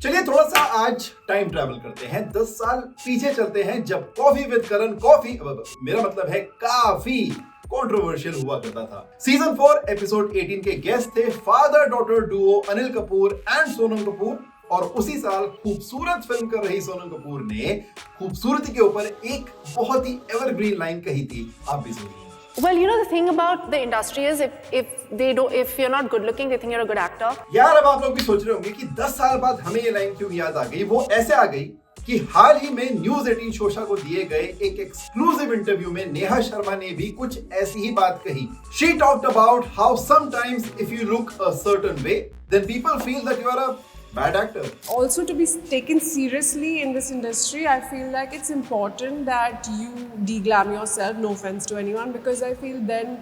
चलिए थोड़ा सा आज टाइम ट्रैवल करते हैं, 10 साल पीछे चलते हैं जब कॉफी विद करण कॉफी मेरा मतलब है काफी कंट्रोवर्शियल हुआ करता था। सीजन 4 एपिसोड 18 के गेस्ट थे father daughter Duo Anil Kapoor and Sonam Kapoor. और उसी साल खूबसूरत फिल्म कर रही सोनम कपूर ने खूबसूरती के ऊपर एक बहुत ही एवरग्रीन लाइन कही थी, आप भी सुनिए। Well, you know the thing about the industry is if you're not good looking, they think you're a good actor. यार अब आप लोग भी सोच रहे होंगे कि 10 साल बाद हमें ये लाइन क्यों याद आ गई। वो ऐसे आ गई कि हाल ही में न्यूज 18 शोशा को दिए गए एक एक्सक्लूसिव इंटरव्यू में नेहा शर्मा ने भी कुछ ऐसी ही बात कही। She talked about how sometimes if you look a certain way, then people feel that you are a bad actor. Also, to be taken seriously in this industry, I feel like it's important that you de-glam yourself, no offense to anyone, because I feel then,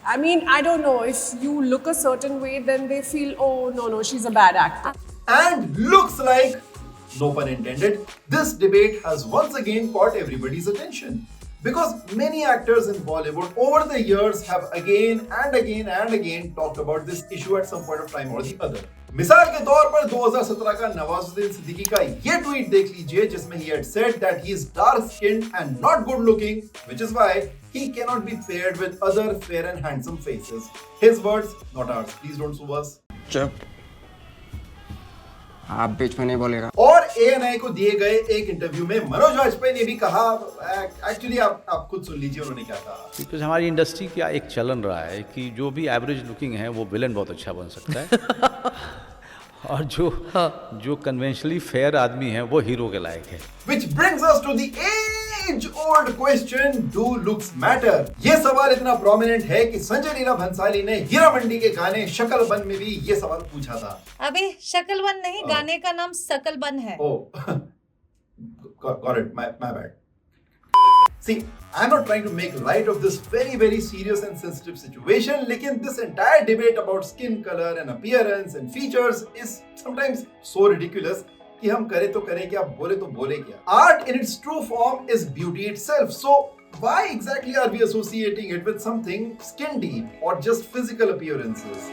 I don't know, if you look a certain way, then they feel, oh, no, she's a bad actor. And looks like, no pun intended, this debate has once again caught everybody's attention. Because many actors in Bollywood over the years have again and again talked about this issue at some point of time or the other. मिसाल के तौर पर 2017 का नवाजुद्दीन सिद्दीकी का ये tweet देख लीजिए जिसमें he had said that he is dark skinned and not good looking, which is why he cannot be paired with other fair and handsome faces. His words, not ours. Please don't sue us. चुप, आप बीच में नहीं बोलेगा। और ANI को दिए गए एक इंटरव्यू में मनोज वाजपेयी ने भी कहा, एक्चुअली आप खुद सुन लीजिए उन्होंने क्या कहा। बिकॉज हमारी इंडस्ट्री का एक चलन रहा है कि जो भी एवरेज लुकिंग है वो विलन बहुत अच्छा बन सकता है और जो कन्वेंशनली फेयर आदमी है वो हीरो के लायक है। Which brings us to the age-old question, do looks matter? ये सवाल इतना प्रोमिनेंट है कि संजय लीला भंसाली ने हीरा मंडी के गाने शकल बन में भी ये सवाल पूछा था। अबे शकल बन नहीं, गाने का नाम सकल बन है। Oh, got it, my bad. See, I'm not trying to make light of this very serious and sensitive situation, लेकिन this entire debate about skin color and appearance and features is sometimes so ridiculous कि हम करें तो करें क्या, बोले तो बोले क्या। Art in its true form is beauty itself. So why exactly are we associating it with something skin deep or just physical appearances?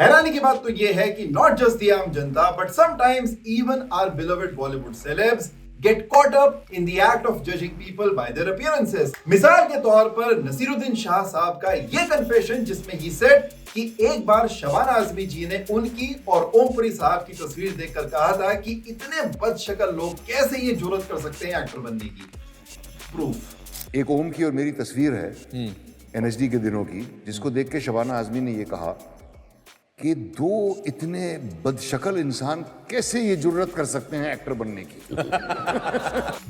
हैरानी की बात तो ये है कि not just the आम जनता, but sometimes even our beloved Bollywood celebs get caught up in the act of judging people by their appearances. मिसाल के तौर पर नसीरुद्दीन शाह साहब का ये कन्फेशन जिसमें he said कि एक बार शबाना आजमी जी ने उनकी और ओमपुरी साहब की तस्वीर देखकर कहा था कि इतने बदशक्ल लोग कैसे ये जुर्रत कर सकते हैं एक्टर बनने की। प्रूफ, एक ओम की और मेरी तस्वीर है NHD के दिनों की, जिसको देख के शबाना आजमी ने ये कहा कि दो इतने बदशक्ल इंसान कैसे ये जुर्रत कर सकते हैं एक्टर बनने की।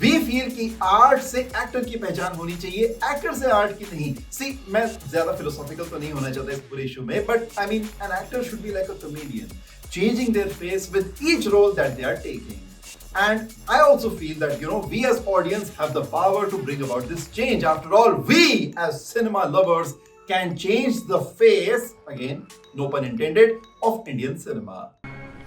We feel कि आर्ट से एक्टर की पहचान होनी चाहिए, एक्टर से आर्ट की नहीं। See, मैं ज्यादा फिलोसॉफिकल तो नहीं होना चाहता इस पूरे इशू में, but I mean an actor should be like a comedian, changing their face with each role that they are taking. And I also feel that, you know, we as audience have the power to bring about this change. After all, we as cinema lovers can change the face, again, no pun intended, of Indian cinema.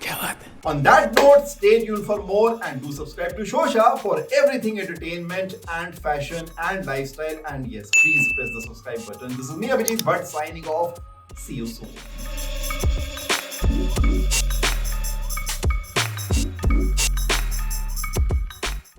क्या बात है? On that note, stay tuned for more and do subscribe to Shosha for everything entertainment and fashion and lifestyle. And yes, please press the subscribe button. This is me, Abhijit Bhatt, signing off. See you soon.